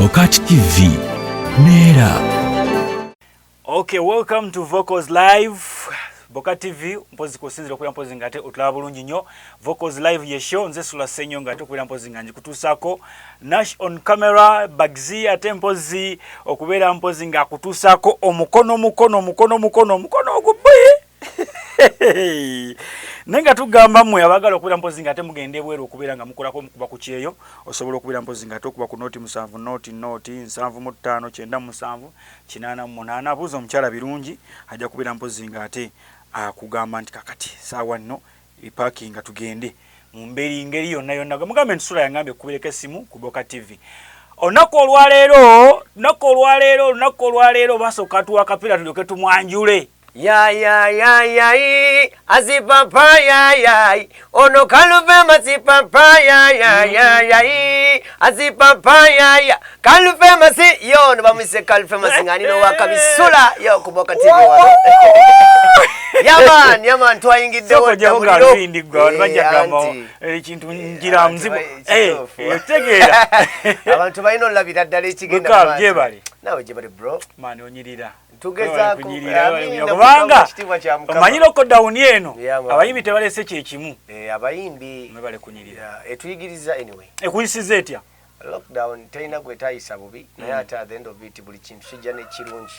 Bokati TV. Nera. Okay, welcome to Vocals Live. Bokati TV, mpozi kusinzira kubira mpozi ngate otulaba bulungi nnyo. Vocals Live ye show nze SULA SSENYONGA ate kubira mpozi nganji kutusako. Nash on camera, Bagzi ate mpozi okubera mpozi nga kutusako omukono ogubuye. Nenga tugamba mmwe abagala okubira mpozi ngate mugende bweru okubira nga mukolako mukuba ku kyeyo osobola okubira mpozi ngate okuba ku noti 7 noti 7 5 buzo omukyala birungi ajja kubira mpozi ngate akugamba nti kakati sawa nno iparking tugende mu mberi ngeri yonna mugambe nti SULA yangambye kubireka simu ku Bokati TV. Onako olwaleero basooka tuwa kapira tulyoke tumwanjule. Ya azipapa ya ono kaluvema zipapa ya azipapa ya kaluvema si yo no bamise kaluvema ngani no wakabisula yo ku Bokati TV wano yaman twayingidde wo jamuga vindi gwa bajagamo ekintu ngira mzibu yotegera abantu bayino labira ddala ekigenda Karl jebali nawe jebali bro mani onyirira tugeza kubanga omanyiro ko down yeno abayimbi tebalese kyekimu abayimbi mebale kunyirira etuyigiriza anyway ekuyisiza etya lockdown tayina gwetayisa bubi naye ate at the end of it buli kintu kijja n'ekirungi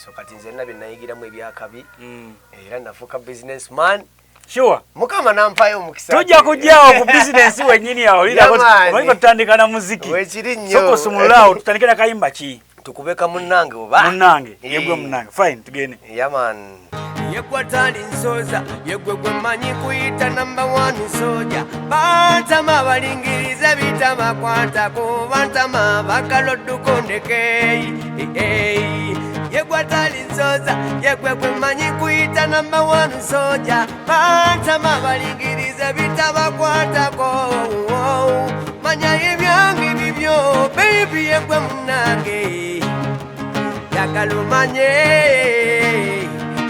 so kati nze nabye nayigiramu ebyakabi era nafuuka businessman. Sure. Mukama nampayo omukisa. Tujja kujjawo ku business wennyini awo lirako tutandika na muziki soko sumulao tutandika na kayimba ki tukubeka munnange oba munnange yegwe munnange fine tugene yaman yekwatali nsoza yegwe manyi kuyita number 1 soja bantama balingiriza bitama kwata ko bantama bakalodduko ndeke yekwatali nsoza yegwe manyi kuyita number 1 soja bantama balingiriza bitama kwata ko manya ebyange bibyo baby yegwe munnange yakalumanye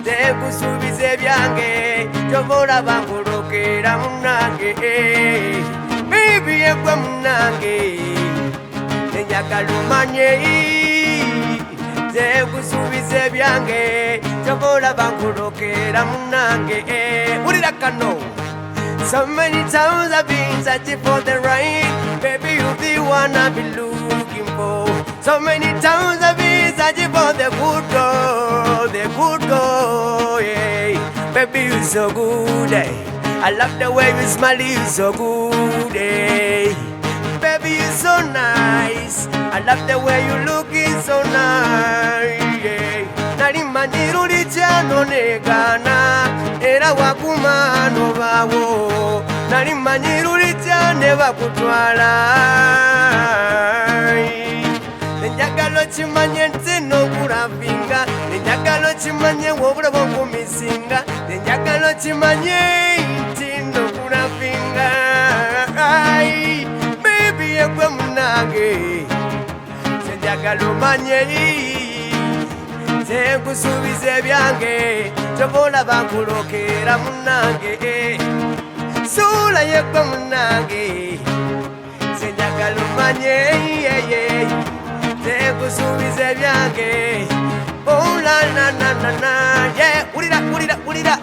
tekusubize byange tobola bangolokera munnange baby yegwe munnange yakalumanye tekusubize byange tobola bangolokera munnange ulira kano. So many times I've been searching for the right, baby you're the one I've been looking for. So many times I've been searching for the good girl, yeah. Baby you're so good, eh. I love the way you smile, you're so good, eh. Baby you're so nice, I love the way you looking so nice, yeah. Nari manjiru lichano negana, era wakumano bawo. Nari manjiru lichane bakutwala. Njagalo chimanye ntino kuravinga, njagalo chimanye wobula bokumisinga, njagalo chimanye ntino kuravinga. Baby yegwe munnange, njagalo manye tekusubize byange tobola bankulokera munnange SULA yegwe munnange senjagala umanye tekusubize byange ulira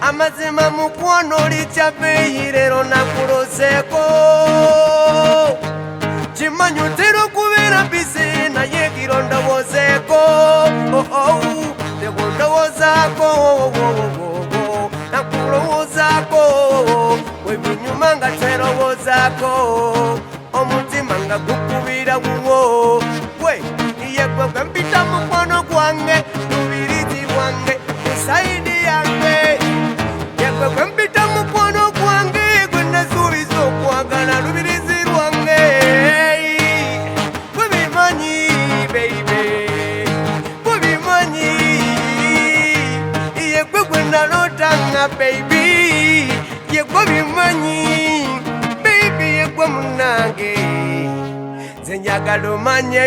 amazima mukwano lichapeyi lero nakuloseko chimanyi otera okubeera bisi naye kiro ndowozeko tekundowozako nakulowozako webinyuma nga terowozako omutima nga gukubira wuwo we yegwe mpita mukwano gwange lubirizi lwange musaidi yange yegwe mpita mukwano gwange gwe nasuubiza okwagala lubirizi lwange webimanyi baby webimanyi yegwe gwe nalotanga baby yegwe bimanyi baby yegwe munnange nze njagala omanye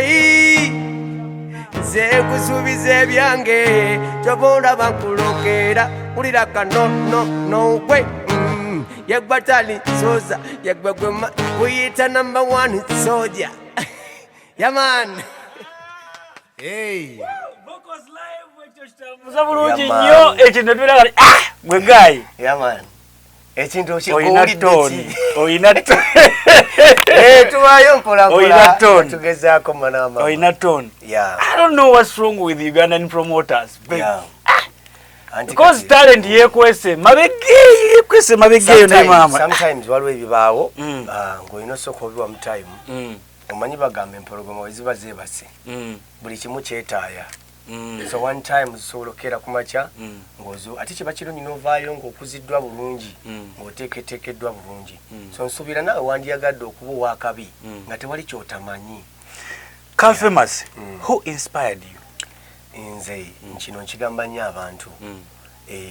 nze kusuubiza ebyange tobola bankulokera ulira kano no way yegwe tali soza yegwe gwe kuyita number 1 soja Yeah, man. Hey. Vocals live ekyo kitambuza bulungi nnyo ekintu twera kali gwe guy. Yeah, man. Ekintu oyina tone. Tuwayo mpola oyina tone. Tugezaako manama. Oyina tone. Yeah. I don't know what's wrong with Ugandan promoters. Yeah. Because talent yekwese mabegeyo ne mama. Sometimes waliwo ebibaawo ng'olina soko obiwa mu time. Omanyi bagamba empologoma eziba zeebase. Buli kimu kyetaaya. So one time zisobolokera ku makya ng'ozo ate kiba kirungi n'ovaayo ng'okuziddwa bulungi ng'oteeketeekeddwa bulungi. So nsuubira naawe wandiyagadde okuba ow'akabi nga tewali kyotamanyi. Karl famous, who inspired you? Nze kino nkigamba nnyo abantu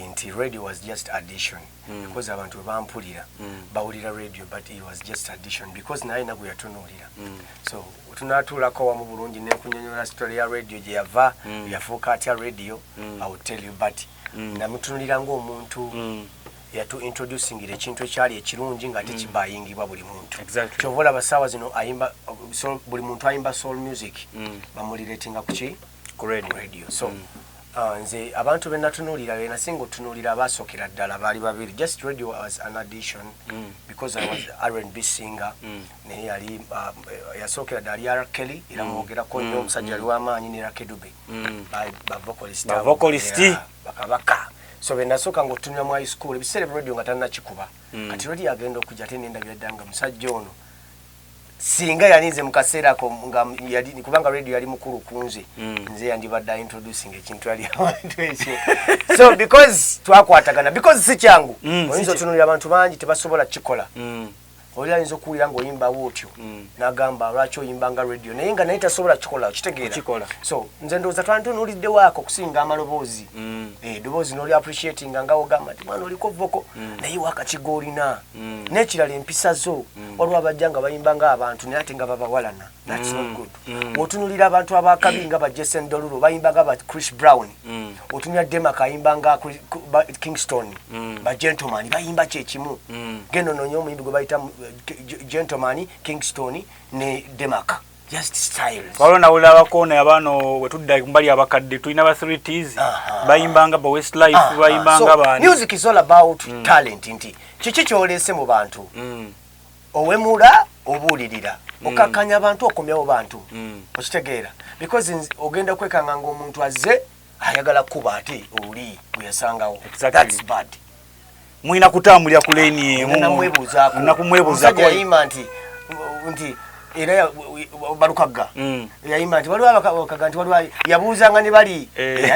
nti radio was just addition because abantu bampulira bawulira radio but it was just addition because naye nagwe yatunuulira so tunatuulako wamu bulungi nenkunyonyola story ya radio gye yava yafuuka atya radio I will tell you but namutunulira ng'omuntu yatu introducing ekintu ekyali ekirungi nga tekibayingibwa buli muntu kyova olaba ssaawa zino ayimba buli muntu ayimba soul music bamuliretinga kuki ku radio so nze abantu benatunuulira benasinga otunuulira abasookera ddala baali babiri just radio was an addition because I was R&B singer naye yali yasookera ddala ali R. Kelly era mwogerako nnyo omusajja ali w'amaanyi ne Rakedube bavocalist bakabaka so benasooka ng'otunula mu high school ebiseera radio nga tannakikuba kati radio agenda okujja ate nendabira ddala nga musajja ono singa yalinze mu kaseera ako kubanga radio yali mukulu kunze nze yandibadde introducing ekintu yali abantu ekyo so because twakwatagana because si kyangu oyinza otunulira abantu bangi tebasobola kikola oli ayinza okuwulira ng'oyimba wootyo n'agamba lwaki oyimbanga radio naye nga naye tasobola kikola okitegeera so nze ndowooza twantunuuliddewaako okusinga amaloboozi eddoboozi n'oli appreciatinga nga ogamba nti mwana oliko voko naye wakakigo olina n'ekirala empisa zo waliwo abajja nga bayimbanga abantu naye ate nga babawalana that's not good otunulira abantu abakabi nga ba Jason Derulo bayimbanga ba Chris Brown otunulira Demak ayimbanga Kingston ba Gentleman bayimba kyekimu gendo nonyo omuyimbi gwe bayita Gentleman Kingston ne Demak just styles waliwo nawulira abakoona abano wetudda mbali abakadde tulina ba 3Ts bayimbanga ba Westlife bayimbanga baani music is all about talent nti kiki kyoleese mu bantu owemula obuulirira okakanya abantu okomyawo bantu okitegeera because ogenda kwekanga ng'omuntu azze ayagala kuba ate oli bwe yasangawo that's bad mwina kutambulira ku lane emu nakumwebuuzaako yayima nti era balukaga yayima nti waliwo abakaga nti waliwo yabuuzanga ne bali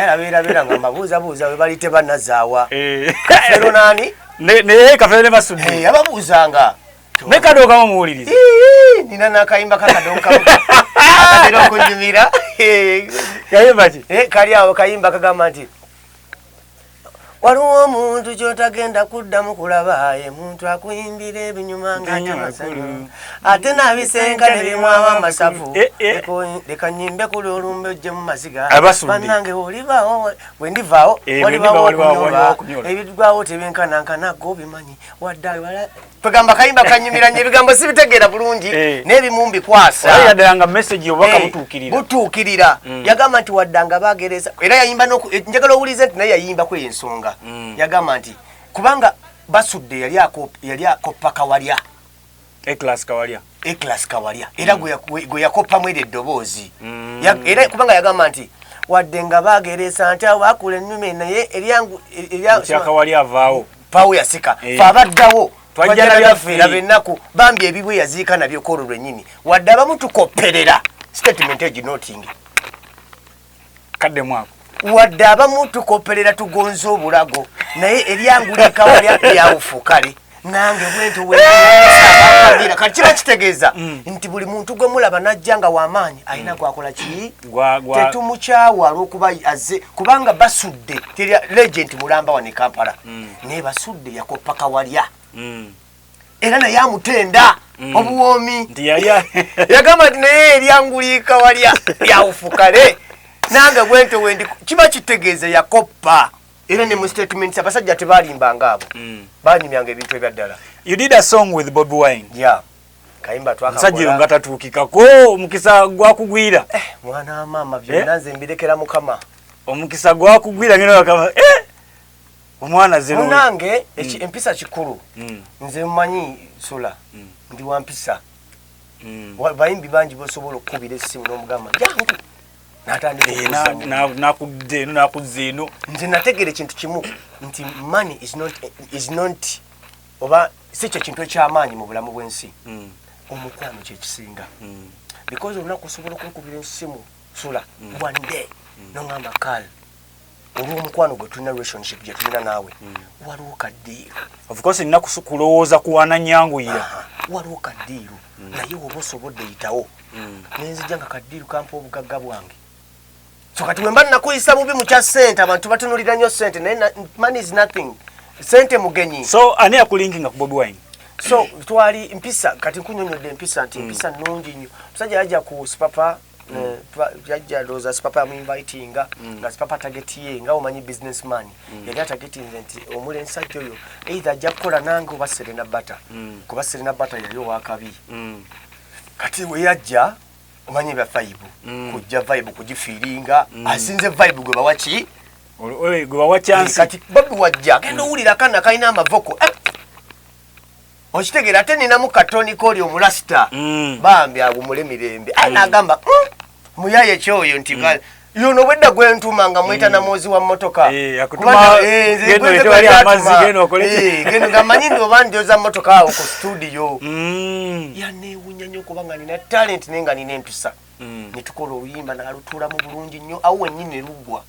abeerabeera nga mbabuuzabuuza we bali tebannazaawa kafero naani naye kafero ne basudde yababuuzanga ne kadookamu muwuliriza nina n'akayimba kakadookamu atera okunyumira kayimba ki kali awo kayimba kagamba nti waliwo omuntu kyotagenda kuddamu kulabaye muntu akuyimbira ebinyuma ng'atemasanyu ate n'abisenga ne bimwawo amasavu leka nyimbe kuli olumbe ojje mu maziga bannange olivaawo bwe ndivaawo waliwo okunyola ebigwawo tebinkanankana go bimanyi wadde tugamba kayimba kanyumira nnyo ebigambo sibitegeera bulungi n'ebimu mbikwasa ddala nga message obubaka butuukirira yagamba nti waddanga bagereza era yayimba njagala owulize nti naye yayimba kweyo ensonga yagamba nti kubanga basudde yali akoppa kawalya Eclass kawalya era gwe yakoppamu eri eddoboozi era kubanga yagamba nti wadde nga bagereza nti awo akula ennume naye eryakawalya avaawo paawo yasika fe abaddawo twajjala byafeera bennaku bambi ebibwe yaziika nabyo kolo lwennyini wadde abamu tukopperera statement eginoting kadde mwako wadde abamu tukopperera tugonza obulago naye eryangulika walya lyawufu kale nange bwento weabakabira kati kiba kitegeeza nti buli muntu gwe mulaba najja nga w'amaanyi alina gwakola ki tetumukyawa olw'okuba azze kubanga basudde legend mulamba wane Kampala naye basudde yakoppa kawalya era naye amutenda obuwoomi yagamba nti naye eryangulika walya lyawufu kale nange bwento wendi kiba kitegeeza yakoppa era ne mu statements abasajja tebalimbanga abo banyumyanga ebintu ebyaddala. You did a song with Bobi Wine. Yeah. kayimba twakakola Musajja nga tatuukikako omukisa gwakugwira mwana mama byonna nze mbirekera mukama omukisa gwakugwira ngeno bakama omwana zero nange empisa kikulu nze mmanyi SULA ndi wampisa bayimbi bangi bosobola okukubira essimu n'omugamba jangu nakudde eno nze nategera ekintu kimu nti money is not oba si kyo kintu ekyamaanyi mu bulamu bw'ensi omukwano kyekisinga because olunaku osobola okunkubira essimu SULA one day nongamba Karl olw'omukwano gwe tulina relationship gye tulina naawe waliwo kaddiiro of course nina kulowooza kuwana nyanguyira waliwo kaddiiro naye woba osobodde yitawo nenzija nga kaddiiro kampa obugagga bwange so kati bwe mba nakuyisa bubi mu kya ssente abantu batunulira nnyo ssente naye money is nothing ssente mugenyi so ani yakulinkinga ku Bobi Wine so twali mpisa kati nkunyonyodde empisa nti empisa nnungi nnyo musajja yajja ku sipapa yajja loza sipapa amuinvitinga nga sipapa tageti ye nga omanyi businessman yali atagetinze nti omule ensajja oyo either ajja kukola nange oba Serena Butter kuba Serena Butter yali owakabi kati we yajja omanyi bya vibe kujja vibe kugifiiringa asinze vibe gwe bawaki gwe bawa chance kati Bobi wajja genda owulira kana kalina amavoko okitegera ate ninamu katoni koli omulasita bambi agumule mirembe anagamba muyaye kyoyo nti yono bwedda gwentuma nga mweta na mozi wa motoka yakutuma gendo etwali amazi geno okoleke gendo gamanyi ndo bandioza motoka awo ku studio yanewunya nnyo kubanga nina talent nenga nina empisa nitukola oluyimba nalutula mu bulungi nnyo awo wennyini lugwa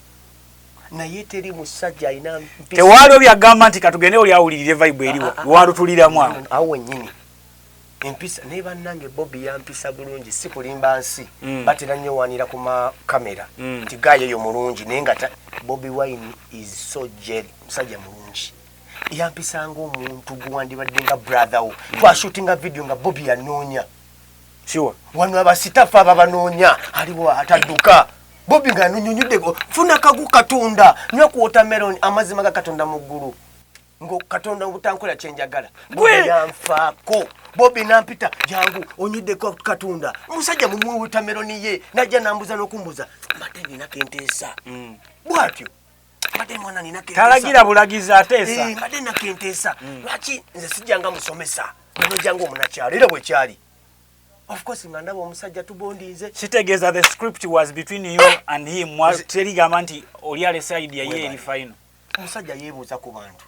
naye teri musajja alina mpisa tewali byagamba nti katugende oli awulirire vibe eriwa walutuliramu awo wennyini empisa ne bannange Bobi yampisa bulungi si kulimba nsi batera nnyo wanira ku makamera nti gaye yo mulungi naye nga Bobi Wine is so jelly musajja mulungi yampisanga omuntu guwandibadde nga brother wo twashootinga video nga Bobi yanoonya sure wano abasitafu aba banoonya aliwo atadduka Bobi nga nunyunyuddeko funa kagu katunda nywa ku watermelon amazima ga katonda mu ggulu ngo katonda obutankola kyenjagala Bobi yanfaako Bobi nampita jangu onyuddeko katunda musajja mu watermelon ye najja nambuza n'okumbuza mbadde nina kenteesa bwatyo mbadde mwana nina kenteesa talagira bulagiza ateesa mbadde nina kenteesa lwaki nze sijjanga musomesa nojjanga omunakyalo era bwe kyali. Of course, ngandabo omusajja tubondize. Kitegeeza the script was between you and him. Terigamba nti oli ale side ya ye eri final. Omusajja yeebuuza ku bantu.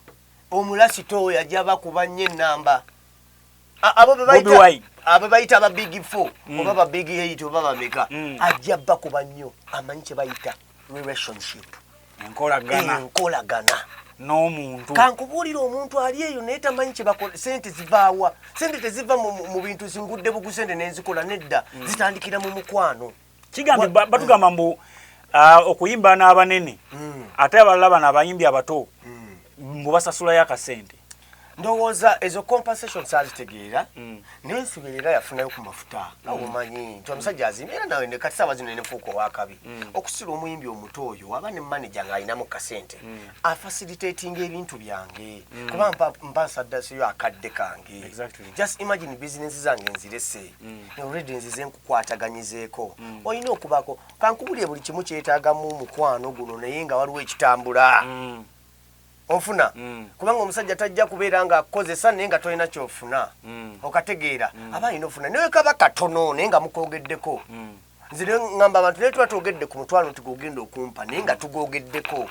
Omulasito yajja bakubanye namba. Abo bayita aba big 4 oba ba big 8 oba ba meka. Ajja bakubanyo amanyi kye bayita relationship. Enkolagana. N'omuntu kankubulira omuntu ali eyo naye tamanyi kye bakola sente zivaawa sente teziva mu bintu zingudde bugu sente n'enzikola nedda zitandikira mu mukwano kigambe batugamba mbu okuyimba n'abanene ate abalala bano abayimbi abato mbu basasula yakasente ndowooza ezo compensation sazitegeera n'ensiberera yafunayo ku mafuta omanyi nti omusajja azimira nawe ne kati saawa zino nefuuka owakabi okusira omuyimbi omuto oyo aba ne manager ng'alinamu kasente afacilitatinga ebintu byange kuba mpa nsaddasiyo akadde kange just imagine business zange nzirese already nzize nkukwataganyizeeko olina okubako kankubulye buli kimu kyetaagamu omukwano guno naye nga waliwo ekitambula ofuna kubanga omusajja tajja kubeera nga akozesa naye nga tolina kyofuna okategeera abalina ofuna naye kaba katono naye nga mukogeddeko nzire ngamba abantu naye tuba twogedde ku mutwalo nti gogenda okumpa naye nga tugogeddeko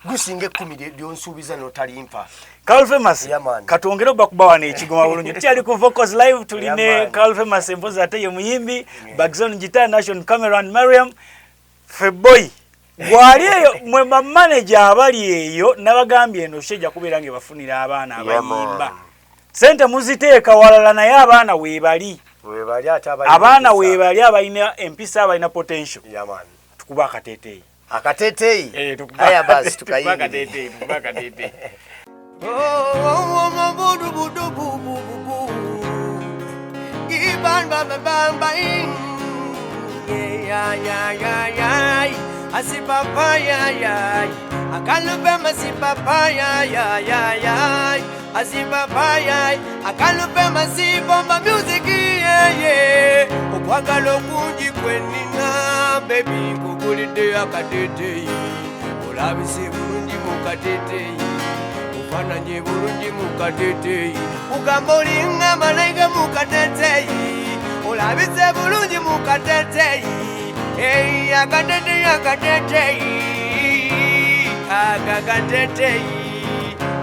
gusinga 10 lyonsuubiza notalimpa. Karl Famous katwongere bakuba wana ekigoma bulungi tyali ku Vocals Live tuline Karl Famous empoza ate ye muyimbi background guitar nation cameraman Mariam Feboy gwali eyo mwe manager abali eyo nabagambye eno shejja kubeera nge bafunira abaana abayimba sente muziteeka walala naye abaana weebali abaana weebali abalina empisa abalina potential tukuba akateeteeyi aya basi tukayimba akateeteeyi asipapaya ya akalube masipapaya ya asibabaya akalupe masibo ma music yeah okwagala okungi kwenina baby kugulide akatete olabise bulungi mukatete ufananye bulungi mukatete ugambolinga malaika mukatete olabise bulungi mukatete hey akatete akatete akakatete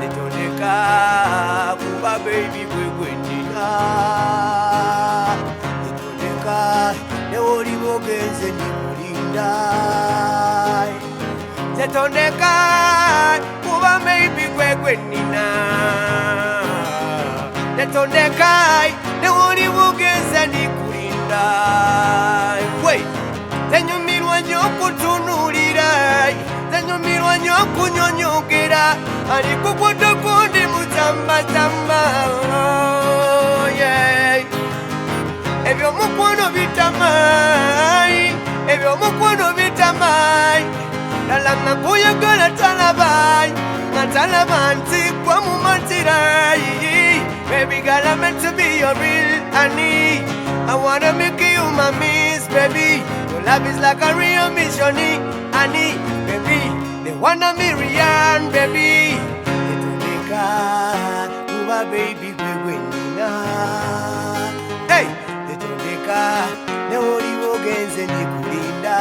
Netondeka kuba baby gwegwendina Netondeka newoli bogenze nikulinda Netondeka kuba baby gwegwendina Netondeka newoli bogenze nikulinda Wait Tenyumirwa nyo kutunulira Tenyumirwa nyo kunyonyogera Ariko kwata kundi mutamba tamba yeah Ebyo mukwano bitamai Ebyo mukwano bitamai Nalama kuyagala talabai Natalabanti kwa mumatirai Baby girl I'm meant to be your real honey I wanna make you my miss baby Your love is like a real mission honey baby They wanna Miriam baby Netondeka kuba baby gwegwenina Hey Netondeka newoli bogenze nikulinda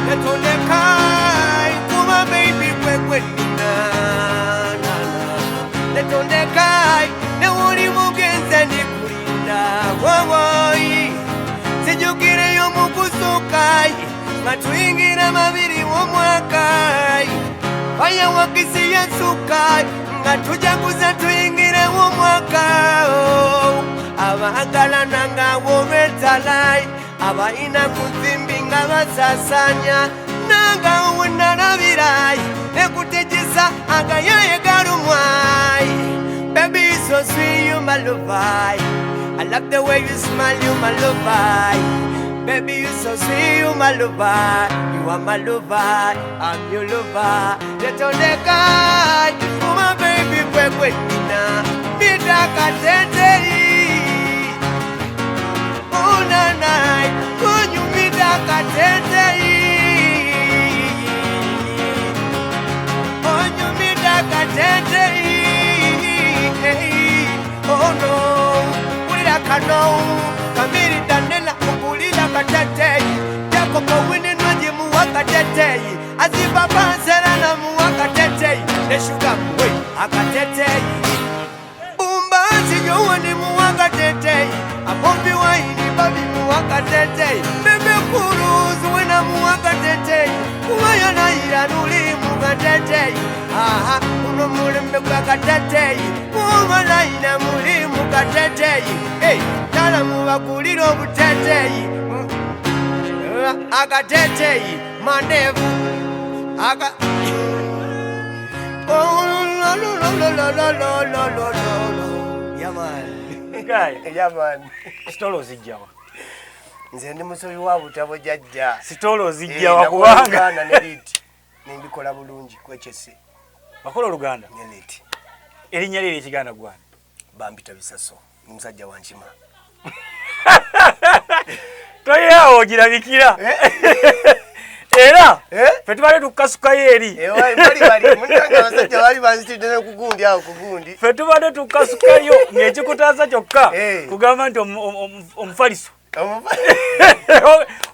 Netondeka kuba baby gwegwenina Netondeka newoli bogenze nikulinda Wowoi Sijukire yo mukusukai Matuingira mabiri womwakai Faya wakisi ya sukai Ngatujaguza tuingire womwaka Aba agala nanga wometalai Aba ina kuthimbi nga basasanya Nanga uwena nabirai Nekutejisa agayaye garumwai Baby you so sweet you my lover I love the way you smile you my lover Baby, you so sweet, you my lover. You are my lover, I'm your lover. Netondeka, you my baby, gwegwenina. Midaka tete. Oh na na, when you midaka tete. Oh you midaka tete. Oh no, we don't know. Kamiri danela kukulila katete Jako kawini nwaji muwaka tete Azibaba nserana muwaka tete Neshuga mwe akatete Bumbazi yowani muwaka tete Abombi waini babi muwaka tete Bebe kuruzu wena muwaka tete Kuwaya na iranuli muwaka tete Aha uno mulembe kwa katete Muwa na ina muli muwaka tete Hey Tala muwakuliro buteteyi Akateteyi Mandevu Aka Oh lo lo lo lo lo lo lo lo lo Yaman Guy Yaman Stolo zijjawa Nze ndi musobi wa butabo jajja Stolo zijjawa kubanga na neliti Nindikola bulungi kwechese Bakola Luganda Neliti Erinnya liri ekiganda gwana Bambita bisaso Musajja wankima Toyawo girabikira Era fetubale tukasukayo eri bali munanga basajja bali banzitidde kugundi awo kugundi fetubale tukasukayo ng'ekikutaasa kyokka kugamba nti omufaliso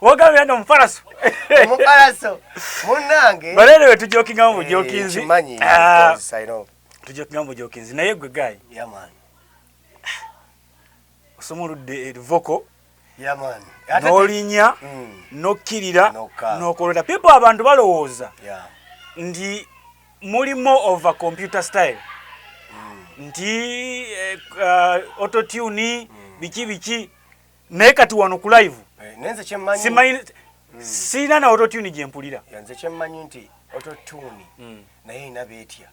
wogambira nti omufalaso munnange baleero we tujokingamu bujokinzi kimanyi tujokingamu bujokinzi naye gwe gayi osomoludde voko n'olinya n'okkirira n'okolera people abantu balowooza nti mulimu over computer style nti autotune biki naye kati wano ku live sina na autotune gye mpulira nze kyemmanyi nti autotune naye ina beetya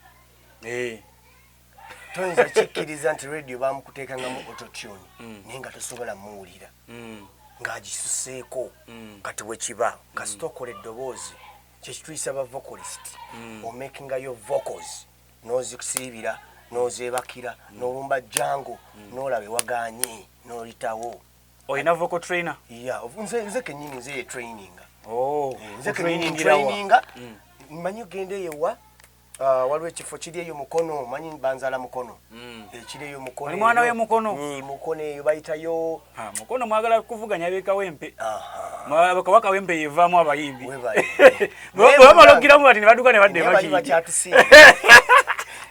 toyinza kikkiriza nti radio bamukuteekangamu autotune naye nga tosobola muwulira ng'agisuseeko kati bwe kiba kasita okola eddoboozi kyekituyisa ba vocalist omakingayo vocals n'ozikusiibira n'ozeebakira n'olumba jango n'olaba ewaganye n'olitawo. Oyina vocal trainer? Yeah, nze kennyini nze ye traininga. Nze traininga. Manyi gende yewa waliwo ekifo kiri eyo mukono, manyi banzala mukono. Ekiri eyo mukono. Oli mwana we mukono? Mukono eyo bayitayo. Mukono mwagala kuvuganya b'ekawempe. Kabaka wempe yevaamu abayimbi. Bamaloggiramu bati ne baduka ne badde bakiyimbi.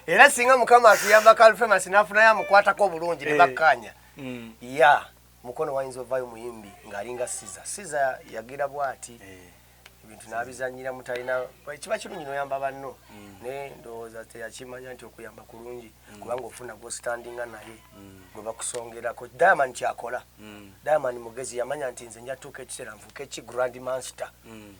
Era singa Mukama atuyamba Karl Famous n'afunayo amukwatako obulungi ne bakkaanya. Ya mukono wayinza ovaayo muyimbi ng'alinga Siza yagira bw'ati. Ebintu n'abizannyira mutalina kiba kirungi n'oyamba banno. Ne ndowooza teyakimanya nti okuyamba kulungi kubanga ofuna gw'ostandinga naye gwe bakusongerako. Diamond kyakola. Diamond mugezi yamanya nti nze njatuuka ekiseera nfuuka eki Grand Master.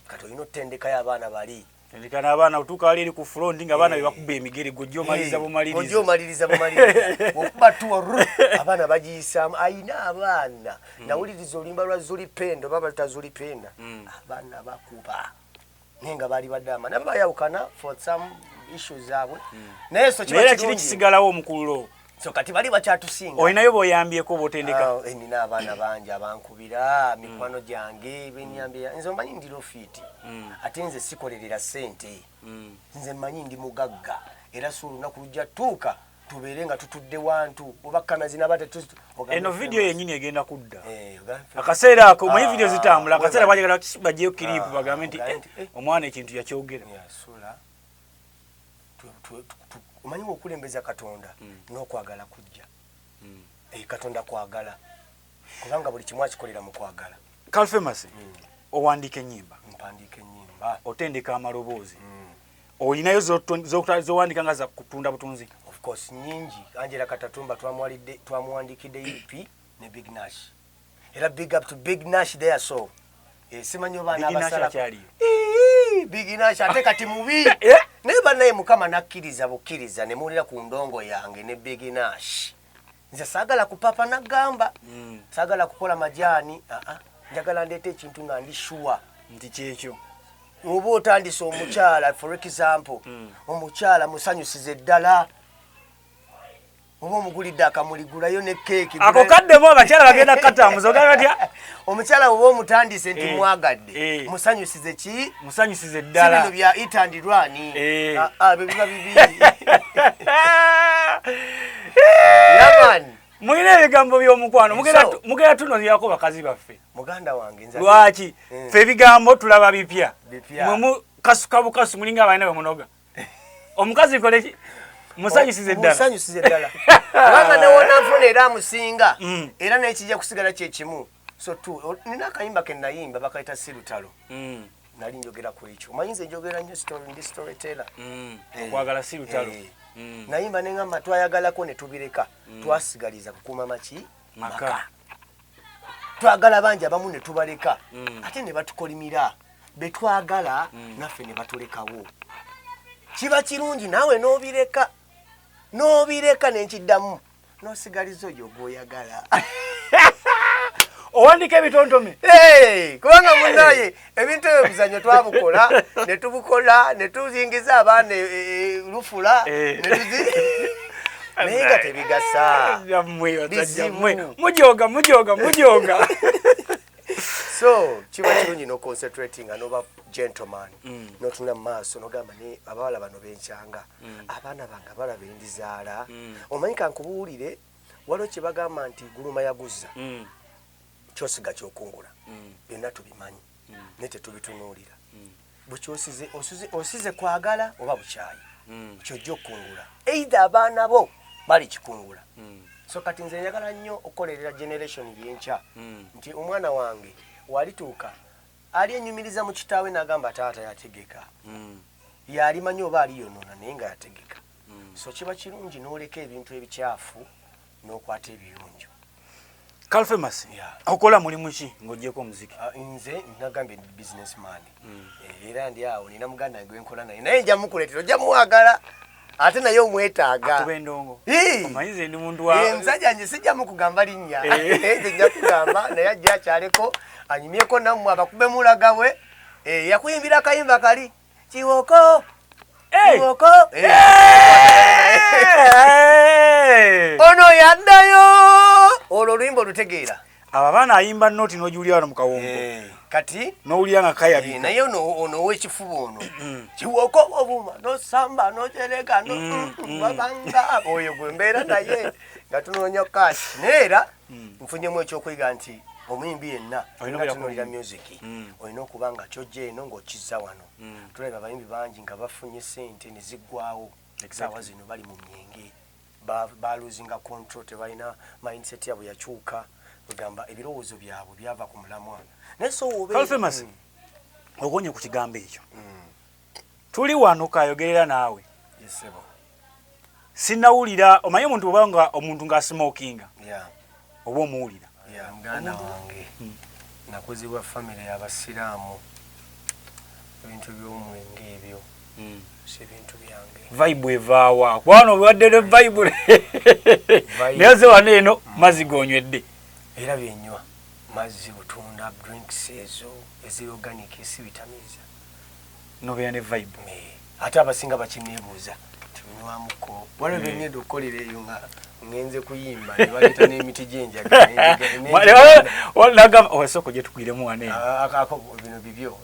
Kati olina otendekayo abaana bali. Ndikana abaana utuka wali eri ku front nga abaana bebakuba emigere gojjo maliriza bumaliriza. Gojjo maliriza bumaliriza. Okuba tuwa abaana bagiyisaamu ayina abaana. Nawuliriza olimba lwa Zulipendo baba tazulipenda. Abaana bakuba. Nenga bali badama. Nabo bayawukana for some issues zaabwe. Naye so kiba kiri kisigalawo omukululo. So kati bali bakyatusinga. Oyinayo boyambyeko botendeka. Nina abaana bangi abankubira mikwano gyange benyambye. Nze mmanyi ndi lofiti. Ate nze sikolerera ssente. Nze mmanyi ndi mugagga. Era so olunaku lujja tuuka tubeere nga tutudde wantu oba kanazi nabate eno video yennyini egenda kudda. Akaseera ako omanyi video zitambula. Akaseera bajagala bajeyo kiripu bagambe nti omwana ekintu yakyogera. SULA omanyi okulembeza Katonda n'okwagala kujja. Katonda kwagala. Kubanga buli kimu akikolera mu kwagala. Karl Famous owandiika ennyimba. Mpandiika ennyimba. Otendeka amaloboozi. Oyinayo z'owandiika nga za kutunda butunzi? Of course nyingi. Angela Katatumba twamuwandikidde EP ne Big Nash. Era big up to Big Nash there so. Simanyi obaana abasala. Big Nash ate kati mubi. Naye bannaye Mukama nakkiriza bukkiriza ne muwulira ku ndongo yange ne Big Nash. Nze saagala kupapa nagamba. Saagala kukola majaani. Njagala ndeete ekintu nga ndi sure nti kyekyo. Oba otandise omukyala for example. Omukyala musanyusize ddala. Oba omugulidde akamuligulayo ne keeki. Ako kaddemu abakyala bagenda katamuza ogamba batya? Omukyala oba omutandise nti mwagadde. Musanyusize ki? Musanyusize ddala. Sibino bya itandirwani. Biba bibi. Yaman. Mwine ebigambo by'omukwano. Mugera tunoonyerako bakazi baffe. Muganda wange nza. Lwaki? Ffe ebigambo tulaba bipya. Mwe kasuka bukasu mulinga abaana be munoga. Omukazi koleki? Musanyusize ddala. Musanyusize ddala. Kubanga ne wona nfuna era amusinga. Era n'ekijja kusigala kye kimu. So tu nina akayimba ke nayimba bakayita Sirutalo. Nali njogera ku ekyo. Omanyi nze njogera nnyo story ndi storyteller. Okwagala Sirutalo. Nayimba ne ngamba twayagalako ne tubireka. Twasigaliza kukuuma maki? Maka. Twagala bangi abamu ne tubaleka. Ate ne batukolimira. Betwagala naffe ne batulekawo. Kiba kirungi naawe n'obireka. N'obireka n'ekiddamu. N'osigaliza oyo gw'oyagala. Owandika ebitontome. Kubanga munnaye ebintu ebyo bizanyo twabukola ne tubukola ne tuzingiza abaana lufula ne tuzi naye nga tebigasa. Mujoga. So kiba kirungi n'oconcentrating n'oba gentleman n'otuna mu maaso n'ogamba ne abawala bano benkyanga abaana bange abalaba endizaala. Omanyi kankubuulire waliwo kye bagamba nti guluma yaguzza kyosiga kyokungula byonna tubimanyi naye tetubitunuulira. Bukyosize osize kwagala oba bukyayi kyojja okukungula either abaana bo bali kikungula. So kati nze njagala nnyo okukolerera generation yenkya nti omwana wange walituuka ali enyumiriza mu kitaawe n'agamba taata yategeka yalimanyi oba aliyonoona naye nga yategeka. So kiba kirungi n'oleka ebintu ebikyafu n'okwata ebiyonjo. Karl Famous okola mulimu ki ng'oggyeko omuziki? Nze nagambye ndi businessman. Era ndi awo nina muganda gwe nkola naye nja mukuleetera ojja mwagala ate naye omwetaaga. Atuba endongo. Omanyi nze ndi muntu musajja nje sijja mukugamba linnya. Nze nja kugamba naye ajja akyaleko anyumyeko nammwe abakube mulagawe. Yakuyimbira akayimba kali kiwoko Kiwoko ono yaddayo olwo luyimba olutegeera abaana ayimba noti n'ojulia wano mu kawongo kati n'owulira nga kayabika naye ono ow'ekifuba ono kiwoko obuma nosamba notereka babanga oyo gwe mbeera naye nga tunoonya kaasi naye era nfunyemu ekyokuyiga nti omuyimbi yenna tunuulira music olina okuba nga kyojja eno ng'okizza wano tulaba abayimbi bangi nga bafunye sente ne ziggwawo saawa zino bali mu myenge baluzinga control tebalina mindset yabwe yakyuka ogamba ebirowoozo byabwe byava ku mulamwa naye so Kalfemas ogonye ku kigambo ekyo tuli wano kayogerera naawe yesebo sinawulira omanyi omuntu oba nga omuntu ng'asmokinga oba omuwulira muganda wange nakozebwa famire y'abasiraamu ebintu by'omwenge ebyo si bintu byange vibe evaawa kubano obadde ne vibe naye ze wano eno mazzi gonywedde era byenywa mazzi butunda drinks ezo eziri organic esibitamiza nobeera ne vibe ate abasinga bakineebuuza tunywamuko waliwo byennyedde okukolera eyo nga ngenze kuyimba ne baleeta n'emiti gyenjagasoko gye tugwiremu wane bino bibyo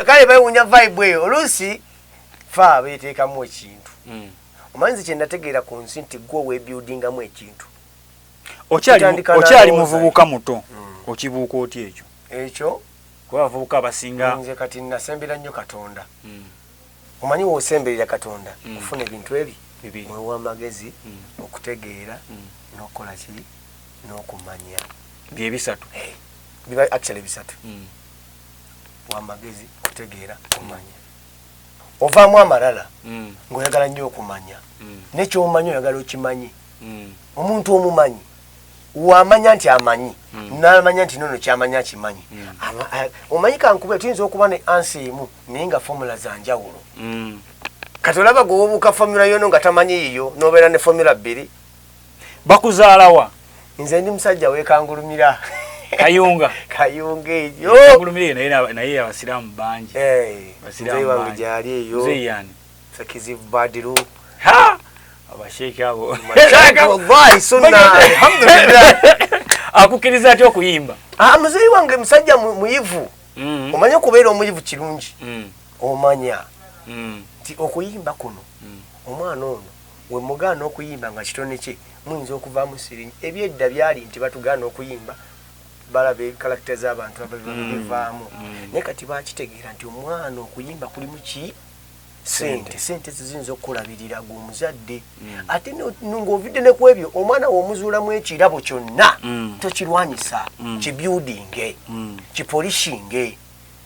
kale bewunya vibe eyo oluusi fa beeteekamu ekintu omanyizi kye nategeera ku nsi nti gwe weebuildingamu ekintu okyali muvubuka muto okibuuka otya ekyo ekyo kuba abavubuka abasinga nze kati nasembera nnyo Katonda omanyi woosemberera Katonda ofuna ebintu ebi mwewa amagezi okutegeera n'okukola ki n'okumanya byebisatu biba actually bisatu wamagezi kutegeera kumanya ovaamu amalala ng'oyagala nnyo okumanya nekyomanyi oyagala okimanyi omuntu omumanyi wamanya nti amanyi n'amanya nti nono kyamanya akimanyi omanyi kankube tuyinza okuba ne ansi emu naye nga formula za njawulo kati olaba gwewobuuka formula yono nga tamanyi yiyo n'obeera ne formula bbiri bakuzaalawa nze ndi musajja weekangulumira kayunga eyo naye abasiraamu bangi nze wange gyali eyo zeyani sakizivu badiru abasheeki abo akukkiriza atya okuyimba muzeeyi wange musajja muyivu omanyi okubeera omuyivu kirungi omanya nti okuyimba kuno omwana ono we mugaana okuyimba nga kitone kye muyinza okuvaamu siringi ebyedda byali nti batugaana okuyimba balaba karakita z'abantu abavaamu naye kati bakitegeera nti omwana okuyimba kulimu ki sente ziyinza okukulabirira g'omuzadde ate ng'ovidde ne ku ebyo omwana w'omuzuulamu ekirabo kyonna tokirwanyisa kibyudinge kipolishinge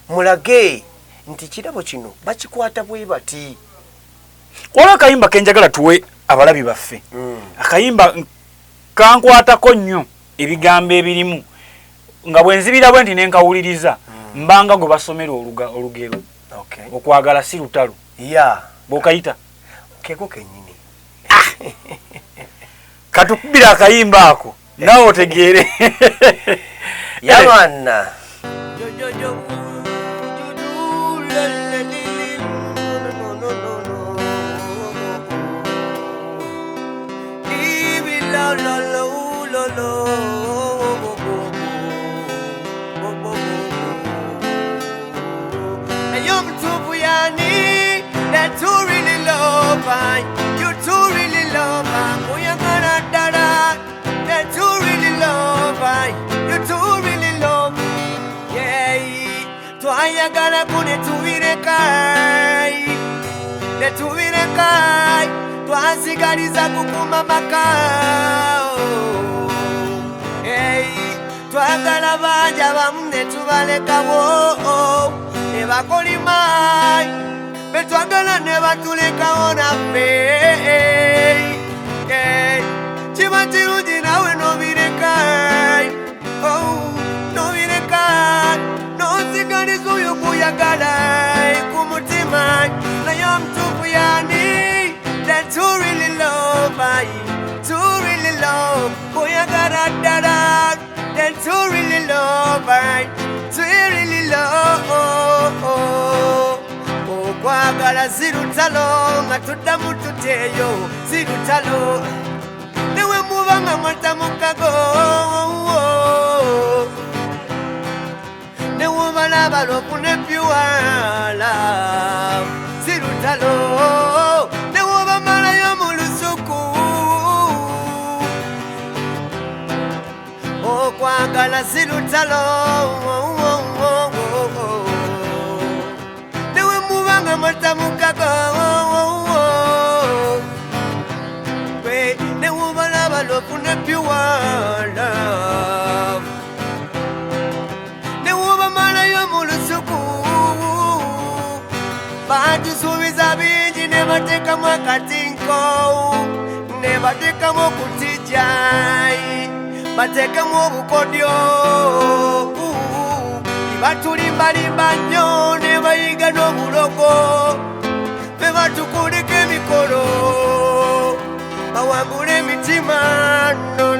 mulage nti kirabo kino bakikwata bwe bati waliwo akayimba kenjagala tuwe abalabi baffe akayimba kankwatako nnyo ebigambo ebirimu nga bwe nzibira bwe nti nenkawuliriza mbanga gwe basomera olugero okwagala si lutalo bw'okayita keko kennyini katukubira akayimba ako nawe otegeere yamanna that you really love I, you too really love I, oh you gonna da that you really love I, you too really love me, yeah. Twayagala kune tuwirekai, ne tuwirekai, twasigaliza kukuma makao, hey. Twagala banja bamne tubaleka wo, ne bakolimai. Betwagala ne batulekawo naffe kiba kirungi nawe nobireka nobireka nosigaliza oyo kuyagala ku mutima naye omutuufu yani that you really love to really love kuyagala ddala that you really love to really love okwagala sirutalo nga tuddamu tuteeyo sirutalo newe muba nga mwata mukago newe balaba lwokune pyuwala sirutalo newe bamalayo mu lusuku okwagala sirutalo newe muba nga mwata mukago newe balaba lwokune pyuwala batusuubiza bingi ne bateekamu akatinko ne bateekamu okutijjayi bateekemu obukodyo batulimbalimba nnyo ne bayiga n'obulogo be batukulika emikolo bawangula emitima no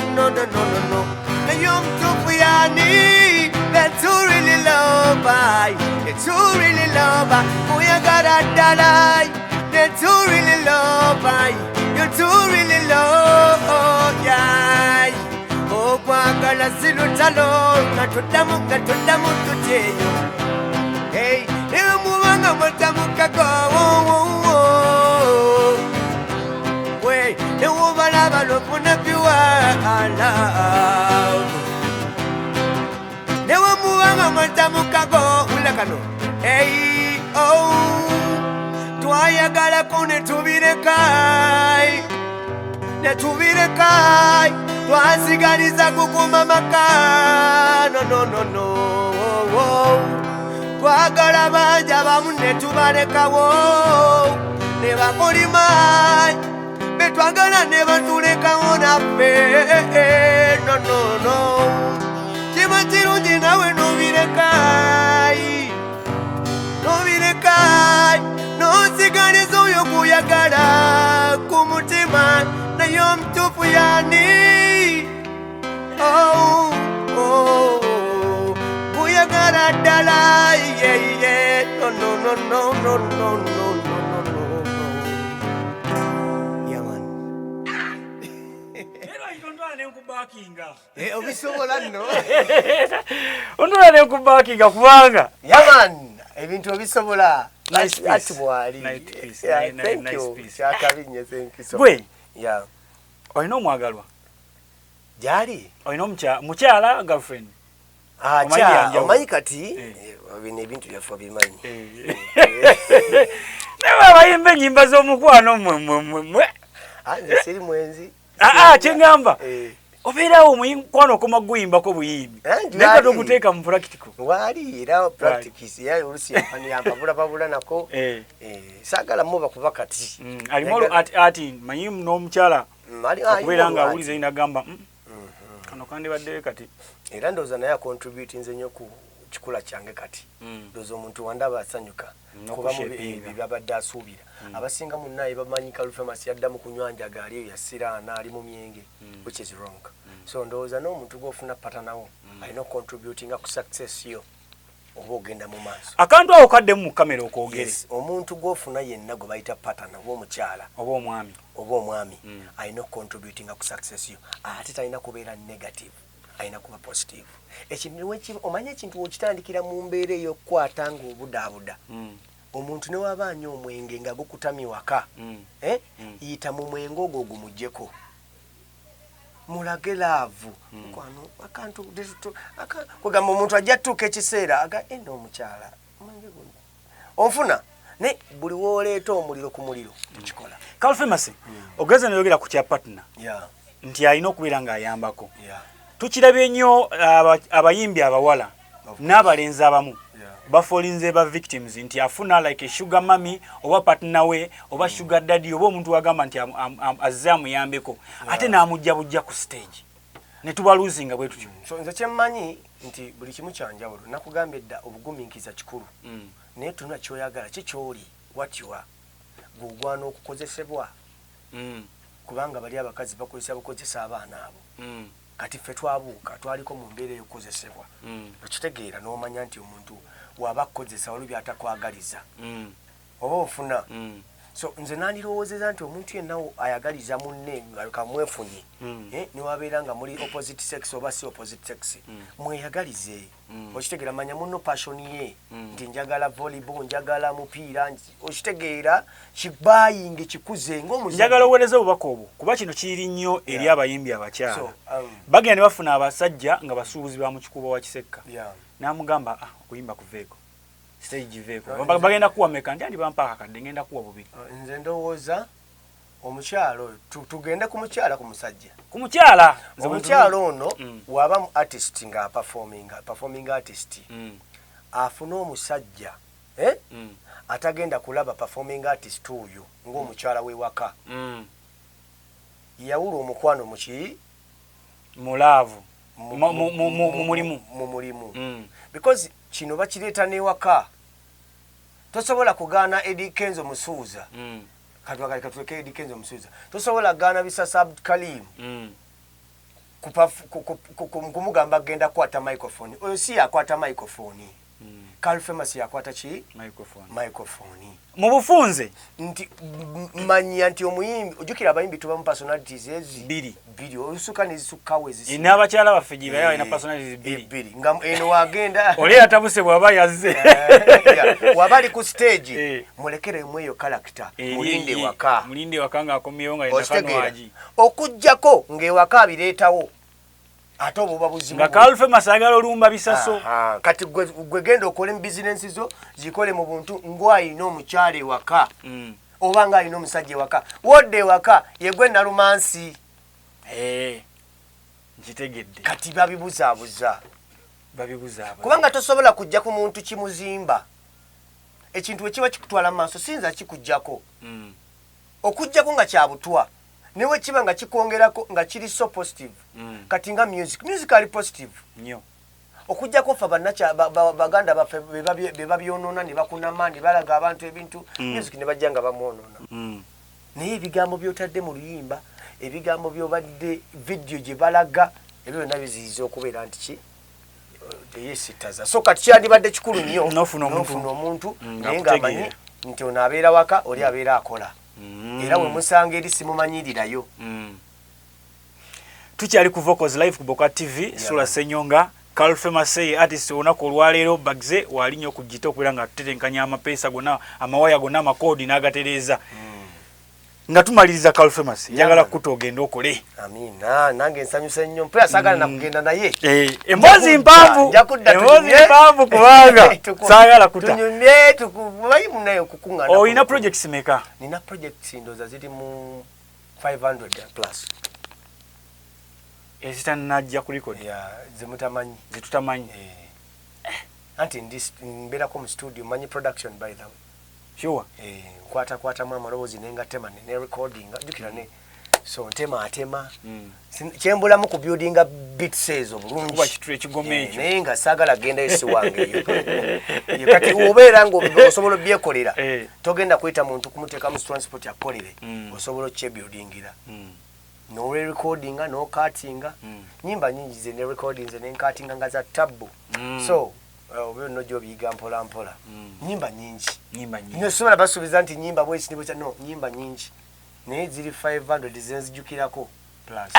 naye omutuufu yani that's who really love I that's who really love I muyagala ddala that's who really love I you're too really love I okwagala sirutalo nga tuddamu tuteeyo hey newe mubanga mwatamukago we newe balaba lwofuna byuwala newe mubanga mwatamukago ulakano hey oh twayagalako netubirekai twasigaliza kukuma maka no twagala banja bamu netubalekawo ne bakolima betwagala ne batulekawo naffe no kiba kirungi nawe nobirekai nosigaliza oyo kuyagala ku mutima naye omutuufu yani kuyagala ddala no obisobola nno ondola nenkubakinga kubanga yaman ebintu obisobola ati bwali kyakabinye gwe olina omwagalwa gyali olina mukyala girlfriend omanyi kati bino ebintu byaffe bimanyi nawe abayimba ennyimba z'omukwano mmwe siri mwenzi kyengamba obeerawo omukwano okoma guyimbako buyimbi naye toguteeka mu practical wali era practice yayo olusi yampabulapabula nako saagala muba kuba kati alimu ati manyi n'omukyala okubeera nga awuliza inagamba kano kandibaddeyo kati era ndowooza naye acontributinze nnyo ku kikula kyange kati ndowooza omuntu wandaba asanyuka kuba mu byabadde asuubira abasinga munnaye bamanyi kalufemasi yaddamu kunywanja gaali eyo yasiraana ali mu myenge which is wrong so ndowooza n'omuntu gw'ofuna patanawo alina ocontributinga ku success yo oba ogenda mu maaso akantu awo kaddemu mu kamera okwogere omuntu gw'ofuna yenna gwe bayita patana oba omukyala oba omwami alina ocontributinga ku success yo ate talina kubeera negative alina kuba positive omanye ekintu okitandikira mu mbeera ey'okukwata ng'obudaabuda omuntu ne waba anywa omwenge nga gukutamye waka yita mu mwenge ogwo gumugyeko mulage laavu mukwano akantu kugamba omuntu ajja tuuka ekiseera aga eno omukyala onfuna ne buli wooleeta omuliro ku muliro tukikola kalfemasi ogeze nayogera ku kya partner nti alina okubeera ng'ayambako tukirabye nnyo abayimbi abawala n'abalenzi abamu bafolinze ba victims nti afuna like a sugar mami oba partner we oba sugar daddy oba omuntu wagamba nti azza muyambeko ate n'amujja bujja ku stage ne tuba losing bwe tutyo so nze kyemmanyi nti buli kimu kyanjawulo nakugambye dda obugumiikiza kikulu naye tuna kyoyagala kikyoli what you are gugwana okukozesebwa kubanga bali abakazi bakozesa bukozesa abaana abo kati ffe twabuuka twaliko mu mbeera oba ofuna so nze nandirowoozeza nti omuntu yenna ayagaliza munne kamwefunye niwabeera nga muli opposite sex oba si opposite sex mweyagalize okitegeera manya munno passion ye nti njagala volleyball njagala mupiira okitegeera kibayinge kikuze njagala owereza obubaka obwo kuba kino kiri nnyo eri abayimbi abakyala bagenda ne bafuna abasajja nga basuubuzi ba mu kikubo wa Kisekka n'amugamba okuyimba kuveeko stage veeko bagenda kuwa meka ndi bampa akadde ngenda kuwa bubiri nze ndowooza omukyalo tugende ku mukyala ku musajja omukyalo ono waba artist nga performing artist afuna omusajja atagenda kulaba performing artist oyo ng'omukyala wewaka yawula omukwano muki mulaavu mu mulimu because kino bakireeta n'ewaka tosobola kugaana Eddie Kenzo Musuuza katuleke Eddie Kenzo Musuuza tosobola gaana Bisasa Kalim kumugamba agenda kwata microphone oyo si yakwata microphone Karl Famous yakwata ki microphone mu bufunze nti manya nti omuyimbi ojukira abayimbi tubamu personalities ezi biri olusuka nezisuka wezi ina abakyala baffe gibayo ina personalities biri nga eno wagenda oli atabuse bwaba yazze wabali ku stage mulekere mweyo character mulinde waka nga akomyeyo nga ina kanwaji okujjako ngewaka bireetawo ate obuba buzibu nga Karl Famous agala olumba bisaso kati gwe genda okole mu business zo zikole mu buntu ngwayina omukyala ewaka oba nga alina omusajja ewaka wodde ewaka yegwe nalumansi nkitegedde kati babibuzaabuza kubanga tosobola kujja ku muntu kimuzimba ekintu ekiba kikutwala mu maaso sinza kikujjako okujjako nga kyabutwa newe kiba nga kikongerako nga kiri so positive kati nga music ali positive nnyo okujjako ffe baganda baffe bebabyonoona ne bakunama ne balaga abantu ebintu music ne bajja nga bamwonoona naye ebigambo byotadde mu luyimba ebigambo byobadde video gye balaga ebyo byonna biziyiza okubeera nti ki eyesitaza so kati kyandibadde kikulu nnyo n'ofuna omuntu naye ng'amanyi nti ono abeera waka oli abeera akola era we musanga eri simumanyirirayo tukyali ku Vocals Live ku Boka TV Sula Senyonga Karl Famous artist olunaku olwaleero bagze wali nnyo ku gita okubeera nga tutetenkanya amapeesa gonna amawaya gonna amakoodi n'agatereeza nga tumaliriza Karl Famous njagala kukuta ogenda okole amina nange nsanyusa nnyo mpera saagala nakugenda naye emboozi mpanvu kubanga saagala kuta tunyumye tukubayi munayo kukuŋŋaana olina projects meka nina projects ndoza ziri mu 500 plus ezitanajja ku record zitutamanyi anti mbeerako mu studio manyi production by the way sure nkwatakwatamu amaloboozi nengatema ne recording jukira ne so atema kyembulamu ku buildinga beats ezo bulungi kuba kitu ekigome ekyo naye nga saagala genda esi wange eyo kati obeera ng'osobola obyekolera togenda kuyita muntu kumuteekamu transport akolere osobola okyebuildingira n'olwe recordinga n'okatinga nyimba nyingi ze ne recordings ne nkatinga nga za tabu so obe no jobiga mpola mpola nyimba nyingi nsobola basubiza nti nyimba bwesi nibo no nyimba nyingi naye ziri 500 zenzijukirako plus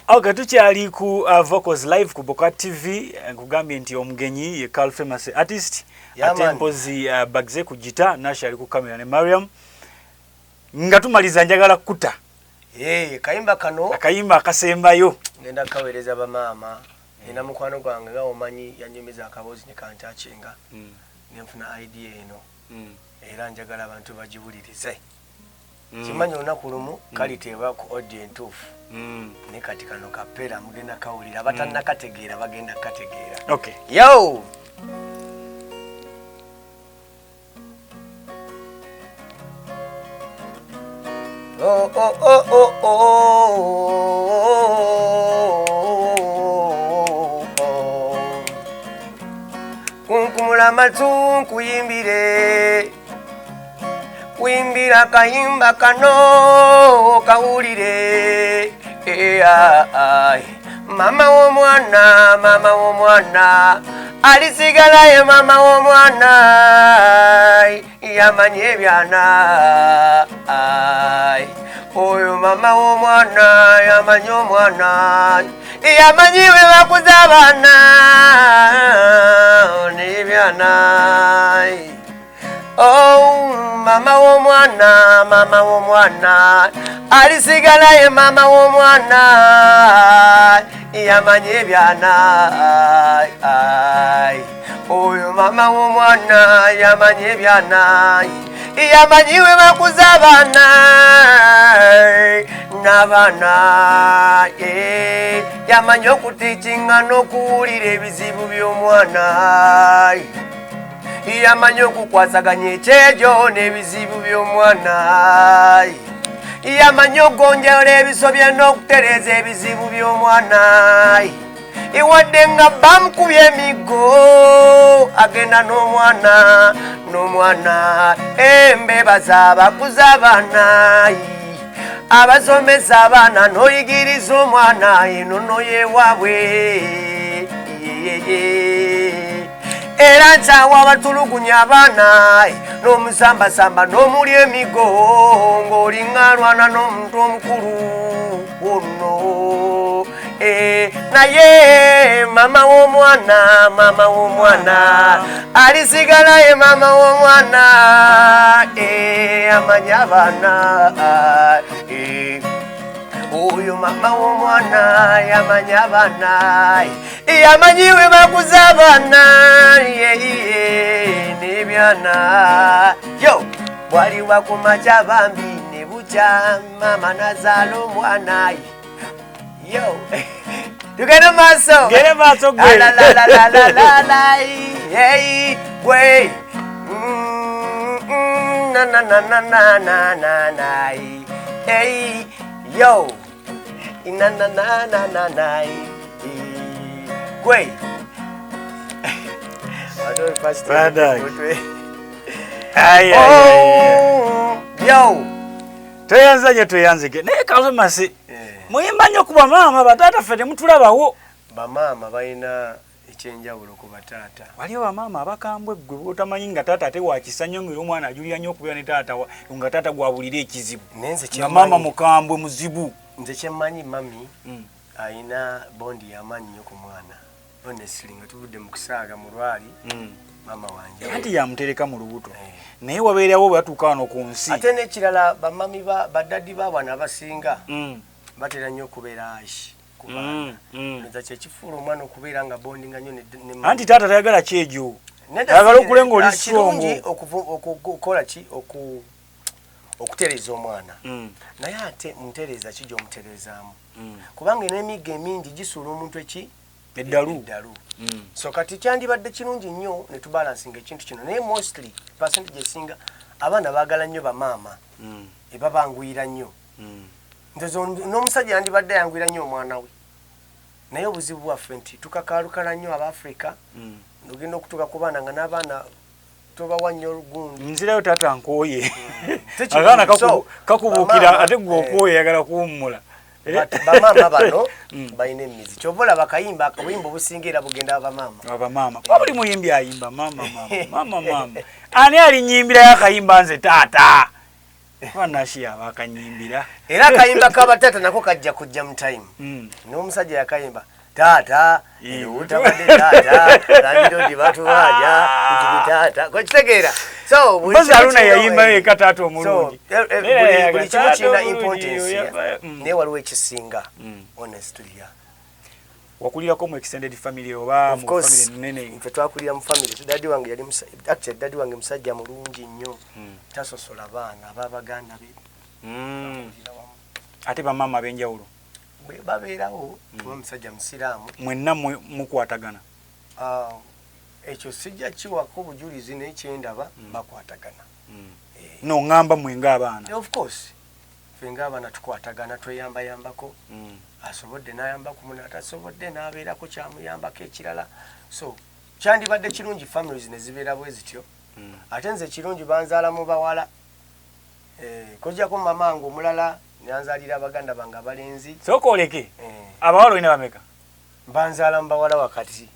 okay tukyali ku Vocals Live ku Boka TV nkugambye nti omugenyi ye Karl Famous artist atempozi bagze ku gita nasha ali ku kamera ne Mariam nga tumaliza njagala kukuta kayimba kano akayimba akasembayo ngenda kaweereza bamaama ina mukwano gwange nga omanyi yanyumiza akabozi ne kantakinga nenfuna idea eno era njagala abantu bagiwulirize kimanyi olunaku lumu kaliteebwa ku audio entuufu ne kati kano kapera mugenda kawulira abatannakategeera bagenda kategeera okay yo oh oh oh oh oh kunkumula matu kuyimbire wimbira kayimba kano kawulire mama w'omwana alisigala ye mama w'omwana yamanyi ebyana oyo mama w'omwana yamanyi omwana yamanyi we bakuza abaana n'ebyana oh mama w'omwana alisigala ye mama w'omwana yamanyi ebyana oyo mama w'omwana yamanyi ebyana yamanyi we bakuza abaana n'abaana yamanyi okutiikinga n'okuwulira ebizibu by'omwana yamanyi okukwasaganya ekyejo n'ebizibu by'omwana yamanyi okugonjoola ebisobye n'okutereeza ebizibu by'omwana iwadde nga bamukubye emiggo agenda n'omwana embebaza abakuza abaana abasomesa abaana n'oyigiriza omwana enono yewaabwe era nkyawa abatulugunya abaana n'omusambasamba n'omuli emigo ng'oliŋŋalwana n'omuntu omukulu ono naye mama w'omwana alisigala ye mama w'omwana amanyi abaana oyo mama w'omwana yamanyi abaana yamanyi we bakuza abaana n'ebyana yo bwaliwa ku makya bambi ne bukya mama nazaala omwana yo tugende maaso gwe yo gwe yo tweyanzike naye Kalumasi muyimba nnyo ku bamaama bataata ffe temutulabawo bamaama balina ekyenjawulo ku bataata waliwo bamaama abakambwe ggwe botamanyi nga taata ate wakisa nnyo ngeri omwana ajulira nnyo okubeera ne taata nga taata gwabulira ekizibu nga maama mukambwe muzibu nze kyemmanyi mami ayina bondi y'amaanyi nnyo ku mwana honestly nga tuvudde mu kusaaga mu lwali mama wanje anti yamutereka mu lubuto naye wabeerawo batuuka wano ku nsi ate n'ekirala bamami baddaddi baabwana abasinga batera nnyo okubeera ashi ku baana neza kyekifuula omwana okubeera nga bondinga nnyo anti taata tayagala kyejo ayagala okulenga oli songo okukola ki okutereeza omwana naye ate muntereeza ki gy'omutereezaamu kubanga n'emigga emingi gisuula omuntu eddalu so kati kyandibadde kirungi nnyo ne tubalansinga ekintu kino naye mostly percentage esinga abaana baagala nnyo bamaama ebabanguyira nnyo n'omusajja yandibadde ayanguyira nnyo omwana we naye obuzibu bwaffe nti tukakaalukala nnyo Abafrika nogenda okutuuka ku baana nga n'abaana tobawa nnyo olugundi nzirayo taata nkooye akaana kakubuukira ate gwe okwoye yagala kuwummula bamaama bano balina emizi kyova olaba akayimba obuyimba obusinga era bugenda abamaama kuba buli muyimbi ayimba mama ani alinyimbirayo akayimba nze taata wanashiya abakanyimbira era akayimba k'abataata nako kajja kujja mu time n'omusajja yakayimba taata utabadde taata landiro batubaja taata kwekitegeera so bazaluna yayimba eka taata omulungi buli kimu kirina importance naye waliwo ekisinga honestly wakulirako mu extended family oba mu family nene nfe twakulira mu family daddy wange yali actually daddy wange musajja mulungi nnyo tasosola baana ababaganda be ate bamama benjawulo babeerawo kuba musajja musiraamu mwenna mukwatagana ekyo sijja kiwako obujulizi n'ekyendaba bakwatagana noŋŋamba mwenga abaana of course ffe ng'abaana tukwatagana tweyambayambako asobodde n'ayambaku muno atasobodde n'abeerako kyamuyambako ekirala so kyandibadde kirungi families ne zibeera bwe zityo ate nze kirungi banzaala mu bawala kojjako mama nga omulala nyanzalira abaganda bange abalenzi sooka oleke abawala olina bameka banzaala mu bawala wakati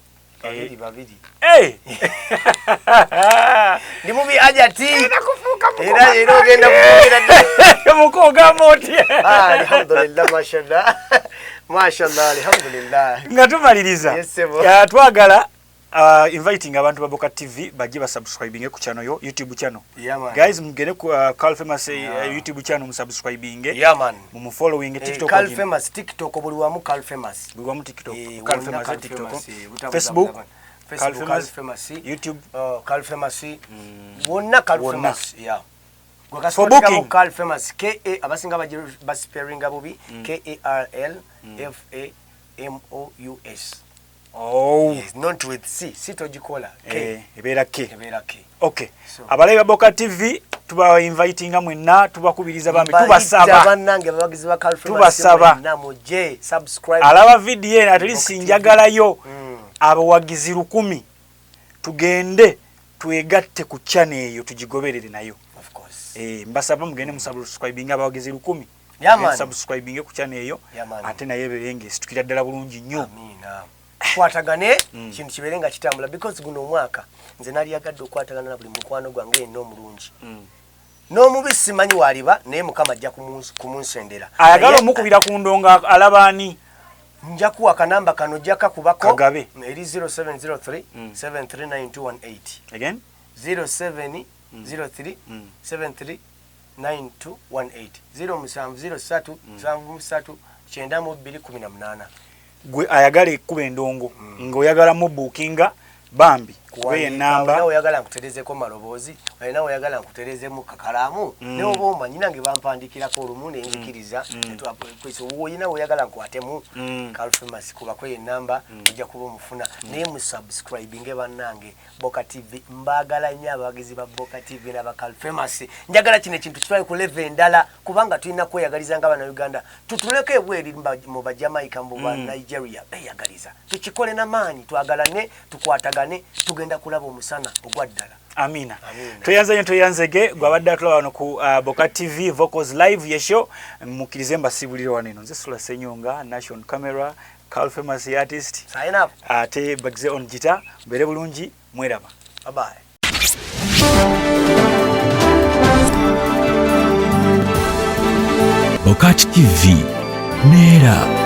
babiri. Ndi mubi ajati. Era ogenda kufugira mukoga moti. Alhamdulillah mashallah. Mashallah alhamdulillah. Nga tumaliriza. Ya twagala inviting abantu ba Boka TV bajje subscribing ku channel yo YouTube channel. Guys mugende ku Karl Famous YouTube channel musubscribing. Mu following TikTok. Karl Famous TikTok buli wamu Karl Famous. Buli wamu TikTok. Karl Famous TikTok. Facebook Karl Famous YouTube Karl Famous. Wonna Karl Famous. For booking Karl Famous abasinga basperinga Bobi KARLFAMOUS. Oh, yes, not with C. Sitojikola. K. Ebera K. Ebera K. Okay. So, abalayi ba Boka TV tuba inviting mwenna tubakubiriza bambi tubasaba. Banange babagizi ba Karl Famous. Tubasaba. Namuje subscribe. Alaba video at least njagalayo abawagizi 10 tugende twegatte ku channel eyo tujigoberere nayo. Of course. Mbasaba mugende musubscribing abawagizi 10. Subscribing ku channel eyo ate naye berenge situkira ddala bulungi nnyo. Amina. Kwatagane kintu kiberenga kitambula because guno omwaka nze nali yagadde okwatagana na buli mukwano gwange eno omulungi. N'omubisi manyi waliba naye mukama ajja kumunsendera. Ayagala omukubira ku ndonga alabani. Nja kuwa kanamba kano jaka kubako Kagabe. Eri 0703 739218. Again 0703 739218. 0703 739218. Gwe ayagala ekkuba endongo ng'oyagala mu bookinga bambi kuwe namba nawe oyagala nkuterezeko maloboozi alina oyagala nkuterezemu kakalamu ne oba omanyi nange bampandikirako olumu ne nzikiriza oyina oyagala nkwatemu Karl Famous kuba kwe namba ojja kuba omufuna naye mu subscribing bannange Boka TV mbagala nnyo abawagizi ba Boka TV n'aba Karl Famous njagala kino ekintu kitwale ku level endala kubanga tulina kweyagaliza nga bana Uganda tutuleke ebweri mu ba Jamaica mu ba Nigeria beyagaliza tukikole n'amaanyi twagalane tukwatagane tugenda kulaba omusana ogwaddala. Amina. Toyanzege gwabadde atula wano ku Boka TV Vocals Live yesho mukirize mbasibulire wano eno nze SULA SSENYONGA National Camera Karl Famous artist. Sign up. Ate bagize on guitar mbere bulungi mweraba. Bye bye. Boka TV Nera.